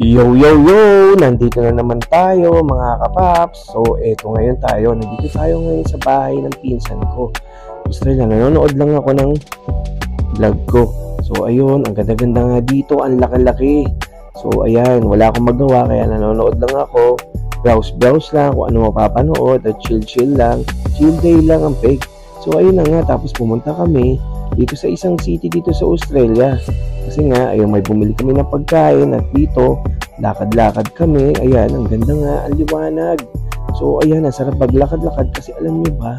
Yo, yo, yo! Nandito na naman tayo mga kapaps. So, eto ngayon tayo. Nandito tayo ngayon sa bahay ng pinsan ko. Australia, nanonood lang ako ng vlog ko. So, ayun, ang ganda-ganda nga dito. Ang laki-laki. So, ayan, wala akong magawa kaya nanonood lang ako. Browse-browse lang kung ano mapapanood at chill-chill lang. Chill day lang ang peg. So, ayun na nga. Tapos pumunta kami dito sa isang city dito sa Australia. Kasi nga, ayun, may bumili kami ng pagkain at dito, lakad-lakad kami. Ayan, ang ganda nga, ang liwanag. So, ayan, ang sarap maglakad-lakad kasi alam niyo ba,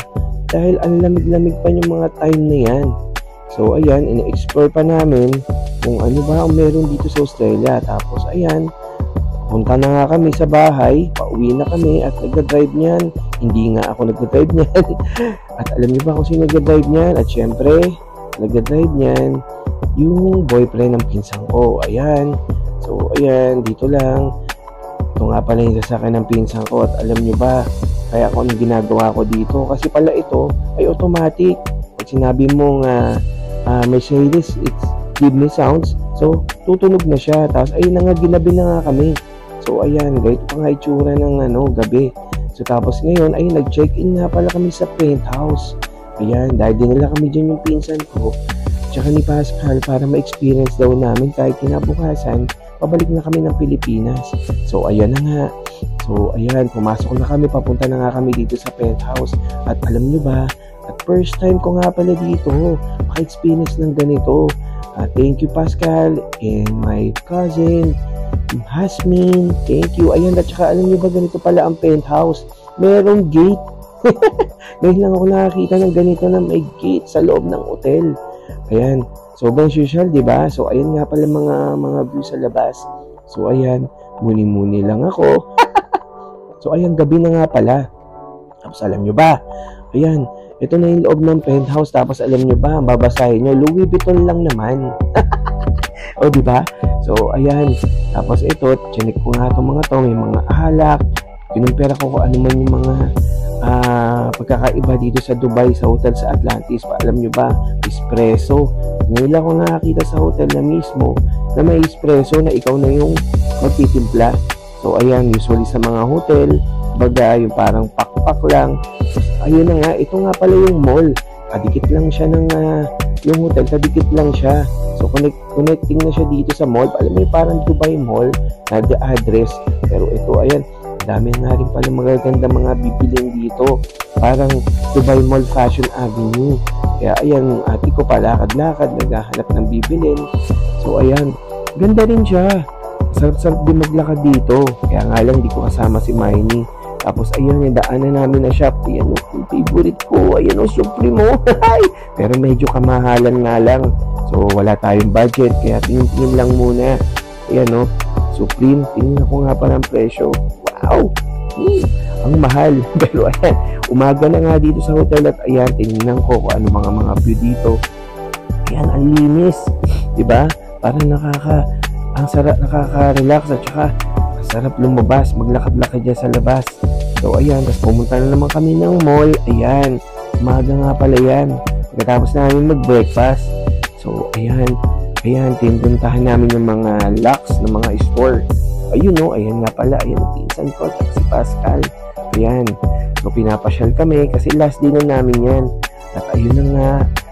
dahil ang lamig-lamig pa yung mga time na yan. So, ayan, ina-explore pa namin kung ano ba ang meron dito sa Australia. Tapos, ayan, punta na nga kami sa bahay, pauwi na kami at nagda-drive niyan. Hindi nga ako nagda-drive niyan. At alam niyo ba kung sino nagda-drive niyan? At syempre, nagda-drive niyan yung boyfriend ng pinsan ko. Ayan. So, ayan, dito lang. Ito nga pala yung sasakyan ng pinsan ko. At alam nyo ba, kaya kung anong ginagawa ko dito, kasi pala ito ay automatic. Pag sinabi mong Mercedes, it's give me sounds. So, tutunog na siya. Tapos, ayun na nga, ginabi na nga kami. So, ayan, ganito pa nga itsura ng gabi. So, tapos ngayon, ayun, nag-check-in nga pala kami sa penthouse. Ayan, dahil dinala kami dyan yung pinsan ko tsaka ni Pascal para ma-experience daw namin kahit kinabukasan, pabalik na kami ng Pilipinas. So, ayan na nga. So, ayan, pumasok na kami, papunta na nga kami dito sa penthouse. At alam nyo ba, at first time ko nga pala dito, maka-experience ng ganito. Thank you, Pascal, and my cousin, Hasmin. Thank you. Ayan, at saka alam nyo ba, ganito pala ang penthouse. Merong gate. Ngayon lang ako nakakita ng ganito na may gate sa loob ng hotel. Ayan, sobrang social, di ba? So, ayan nga pala mga view sa labas. So, ayan, muni-muni lang ako. So, ayan, gabi na nga pala. Tapos, alam nyo ba? Ayan, ito na yung loob ng penthouse. Tapos, alam nyo ba, ang babasahin nyo, Louis Vuitton lang naman. O, di ba? So, ayan. Tapos, ito, chinik ko nga itong mga to. May mga alak. Kinumpera ko kung ano man yung mga pagkakaiba dito sa Dubai, sa hotel sa Atlantis. Alam nyo ba, espresso. Ngayon lang ako nakakita sa hotel na mismo na may espresso na ikaw na yung magtitimpla. So, ayan, usually sa mga hotel, baga, yung parang pakpak lang. So, ayun na nga, ito nga pala yung mall. Kadikit lang siya ng, yung hotel, kadikit lang siya. So, connecting na siya dito sa mall. Alam mo yung parang Dubai Mall na the address. Pero ito, ayan, dami nga rin pala magaganda mga bibilin dito. Parang Dubai Mall Fashion Avenue. Kaya ayan, ate ko palakad-lakad, naghahanap ng bibilin. So ayan, ganda rin siya. Sarap-sarap din maglakad dito. Kaya nga lang, di ko kasama si Miney. Tapos ayan, yung daanan namin na shop. Ayan o, yung favorite ko. Ayan o, Supremo. Pero medyo kamahalan nga lang. So wala tayong budget. Kaya tingin-tingin lang muna. Ayan o, Supreme. Tingin ako nga pa ng presyo. Wow! Ang mahal. Pero ayan, umaga na nga dito sa hotel at ayan, tinignan ko kung ano mga view dito. Ayan, ang linis. Diba? Parang ang sarap, nakaka-relax at saka ang sarap lumabas, maglakad-lakad dyan sa labas. So ayan, tapos pumunta na naman kami ng mall. Ayan, umaga nga pala yan. Pagkatapos namin mag-breakfast. So ayan, tinuntahan namin yung mga Lux na mga store. Ayun o, ayan nga pala, ayan ang pinsan ko, si Pascal. Ayan, so pinapasyal kami kasi last day na namin yan. At ayun na nga,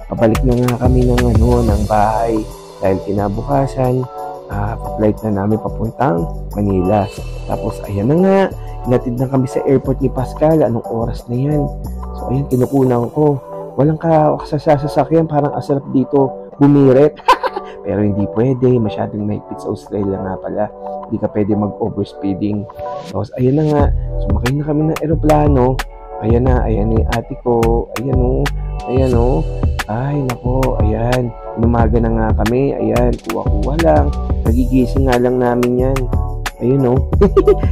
pabalik na nga kami ng bahay. Dahil kinabukasan, pa-flight na namin papuntang Manila. Tapos ayan na nga, inatid na kami sa airport ni Pascal. Anong oras na yan? So ayan, kinukunan ko. Walang sasakyan, parang asarap dito, bumiret. Pero hindi pwede, masyadong mahigpit sa Australia nga pala. Hindi ka pwede mag-overspeeding. Tapos, ayan na nga, sumakay na kami ng aeroplano. Ayan na, ayan yung ate ko. Ayan o. Ay, nako, ayan. Numaga na nga kami. Ayan, kuha-kuha lang. Nagigising nga lang namin yan. Ayun o.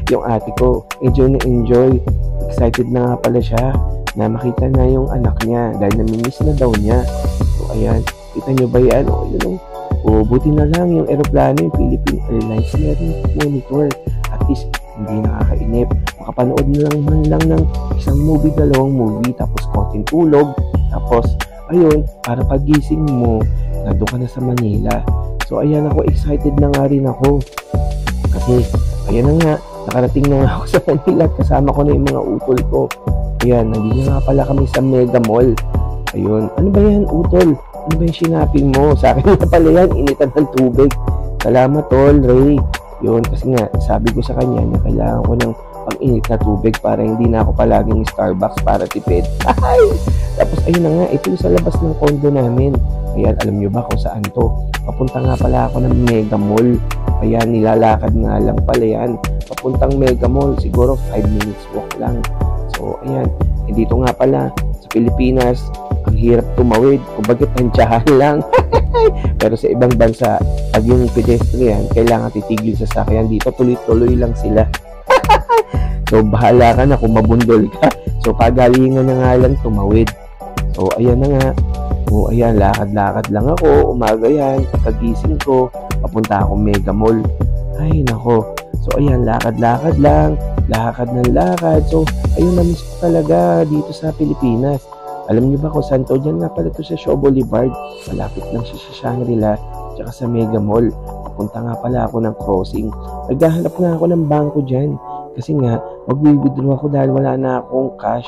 Yung ate ko, enjoy na enjoy. Excited na nga pala siya na makita na yung anak niya dahil namimiss na daw niya. So, ayan. Kita nyo ba yan? O, yun o. O, buti na lang yung aeroplano, yung Philippine Airlines, meron monitor. At least, hindi nakakainip. Makapanood na lang ng isang movie, dalawang movie, tapos konting tulog. Tapos, ayun, para pagising mo, nandun ka na sa Manila. So, ayan ako, excited na nga rin ako. Kasi Ayan na nga, nakarating na nga ako sa Manila at kasama ko na yung mga utol ko. Ayan, nandito nga pala kami sa Mega Mall. Ayun, ano ba yan, utol? Ano ba yung sinaping mo? Sa akin na pala yan, initan ng tubig. Salamat, tol, Ray. Yun, kasi nga, sabi ko sa kanya na kailangan ko ng pang-init na tubig para hindi na ako palaging Starbucks para tipid. Tapos ayun na nga, ito sa labas ng condo namin. Ayan, alam nyo ba kung saan to? Papunta nga pala ako ng Mega Mall. Ayan, nilalakad nga lang pala yan. Papuntang Mega Mall, siguro 5 minutes walk lang. So, ayan, dito nga pala sa Pilipinas, ang hirap tumawid. Kumbaga, tansyahan lang. Pero sa ibang bansa, pag yung pedestrian, kailangan titigil sa sakyan. Dito, tuloy-tuloy lang sila. So, bahala ka na kung mabundol ka. So, pagalingan na nga lang tumawid. So, ayan na nga. So, ayan, lakad-lakad lang ako. Umaga yan. Pagkagising ko, papunta akong Mega Mall. Ay, nako. So, ayan, lakad-lakad lang. Lakad ng lakad. So, ayun, na-miss ko talaga dito sa Pilipinas. Alam niyo ba kung saan to? Diyan nga pala to sa Shaw Boulevard. Malapit lang siya sa Shangri-La. Tsaka sa Mega Mall. Papunta nga pala ako ng crossing. Naghahanap nga ako ng bangko dyan. Kasi nga, mag-withdraw ako dahil wala na akong cash.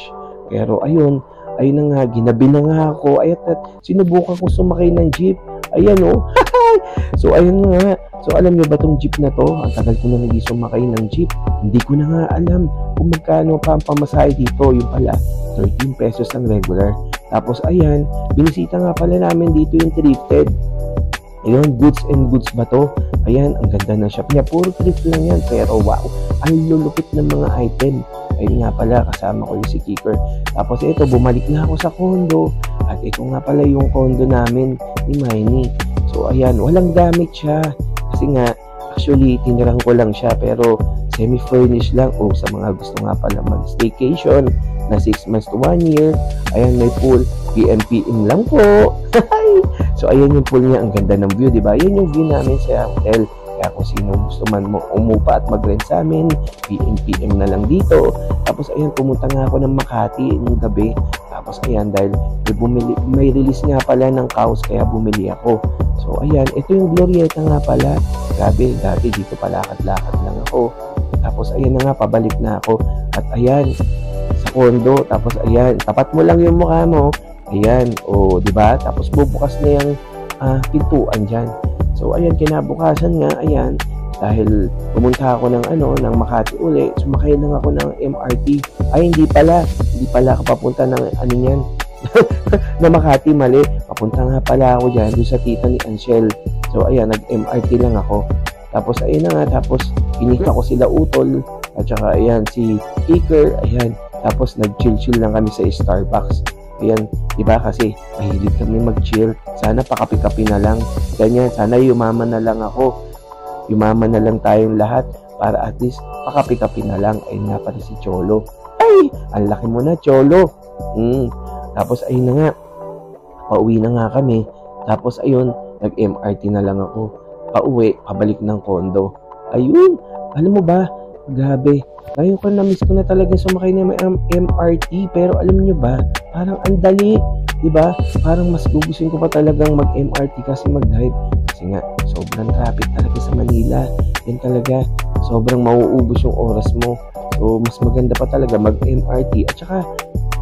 Pero ayun na nga, ginabi na nga ako. Ayat at sinubukan ko sumakay ng jeep. Ayan oh. So ayun nga. So alam niyo ba tong jeep na to? Ang tagal ko na hindi sumakay ng jeep. Hindi ko na nga alam kung magkano pa ang pamasahe dito. Yung pala, 13 pesos ang regular. Tapos ayan, binisita nga pala namin dito yung thrifted. Ayun, goods and goods ba to? Ayan, ang ganda ng shop niya. Puro thrift lang yan. Pero wow, ang lulupit ng mga item. Ayun nga pala, kasama ko yung si Kicker. Tapos ito, bumalik na ako sa condo. At ito nga pala yung condo namin ni Miney. So ayan, walang gamit siya. Kasi nga, actually, tinirang ko lang siya. Pero semi-furnished lang. O sa mga gusto nga pala mag-staycation na 6 months to 1 year. Ayan, may pool. PM lang po. So ayan yung pool niya, ang ganda ng view, diba? Yan yung view namin sa hotel. Kaya kung sino gusto man mo umupa at mag-rent sa amin, PM na lang dito. Tapos ayan, pumunta nga ako ng Makati ng gabi. Tapos ayan, dahil may release nga pala ng Kaos, kaya bumili ako. So ayan, ito yung Glorieta nga pala. Grabe, dati dito palakad-lakad lang ako. Tapos ayan na nga, pabalik na ako. At ayan, sa condo. Tapos ayan, tapat mo lang yung mukha mo. Ayan, o, diba? Tapos bubukas na yung pintuan dyan. So, ayan, kinabukasan nga, ayan, dahil pumunta ako ng Makati uli, sumakay lang ako ng MRT. Ay, hindi pala ako papunta ng yan, na Makati, mali. Papunta nga pala ako dyan, doon sa tita ni Anshel. So, ayan, nag-MRT lang ako. Tapos, ayun na nga, tapos, inika ko sila utol, at saka, ayan, si Kicker, ayan, tapos, nag-chill-chill lang kami sa Starbucks. Ayan, diba kasi mahilig kami mag-chill. Sana pakapi-kapi na lang. Ganyan, sana yumaman na lang ako. Yumaman na lang tayong lahat para at least pakapi-kapi na lang. Ayun nga pala si Cholo. Ay, ang laki mo na, Cholo. Tapos ayun na nga, pauwi na nga kami. Tapos ayun, nag-MRT na lang ako. Pauwi, pabalik ng condo. Ayun, alam mo ba, grabe. Ngayon ko na-miss ko na talaga sumakay ng MRT, pero alam nyo ba, parang andali, diba? Parang mas gugustuhin ko pa talagang mag-MRT kasi mag-drive. Kasi nga, sobrang traffic talaga sa Manila. Yan talaga, sobrang mauubos yung oras mo. So, mas maganda pa talaga mag-MRT. At saka,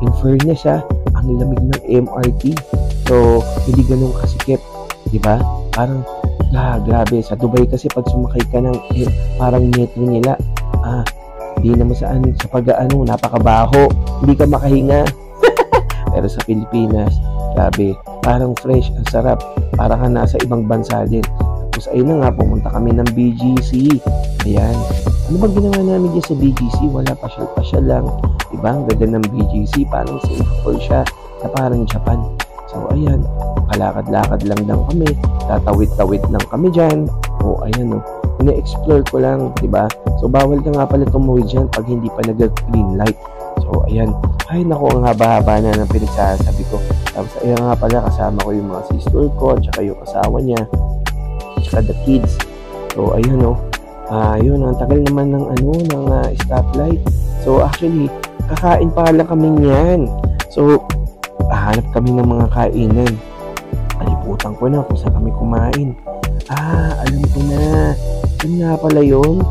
in fairness ang lamig ng MRT. So, hindi ganun kasikip, diba? Parang, grabe. Sa Dubai kasi pag sumakay ka ng parang metro nila, hindi naman sa pag-aano, napakabaho, hindi ka makahinga. Pero sa Pilipinas, grabe, parang fresh, ang sarap, para ka nasa ibang bansa din. Tapos ayun na nga, pumunta kami ng BGC. Ayan, ano bang ginawa namin dyan sa BGC? Wala, pasyal lang, diba? Ang ganda ng BGC, parang Singapore siya, na parang Japan. So ayan, palakad-lakad lang kami, tatawid-tawid lang kami dyan. O ayan ina-explore ko lang, diba? So, bawal ka nga pala tumawid dyan pag hindi pa nag-green light. So, ayan. Ay, naku, ang haba-haba na ng pinagsasabi ko. Tapos, ayan nga pala, kasama ko yung mga sister ko, tsaka yung asawa niya, tsaka the kids. So, ayun, ayun, ang tagal naman ng, stoplight. So, actually, kakain pa lang kami niyan. So, hanap kami ng mga kainan. Aliputan ko na kung saan kami kumain. Alam ko na. Saan nga pala yun?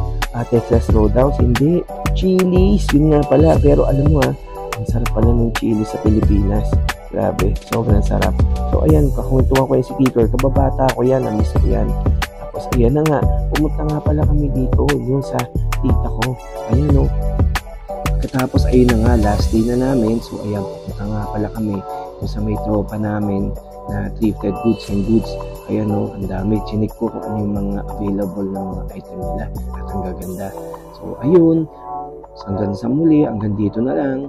Texas Roadhouse, hindi. Chili's, yun nga pala. Pero alam mo ang sarap pala ng Chili's sa Pilipinas. Grabe, sobrang sarap. So ayan, kakuntuhan ko yung si Peter. Kababata ko yan, na-miss ko yan. Tapos ayan na nga, pumunta nga pala kami dito, yung sa tita ko. Ayan o. Katapos ayun na nga, last day na namin. So ayan, pumunta nga pala kami yung sa may tropa namin na thrifted goods and goods. Ayan o, ang dami. Chinik ko kung ano yung mga available na mga item nila. At ang gaganda. So ayun, hanggang sa muli, hanggang dito na lang.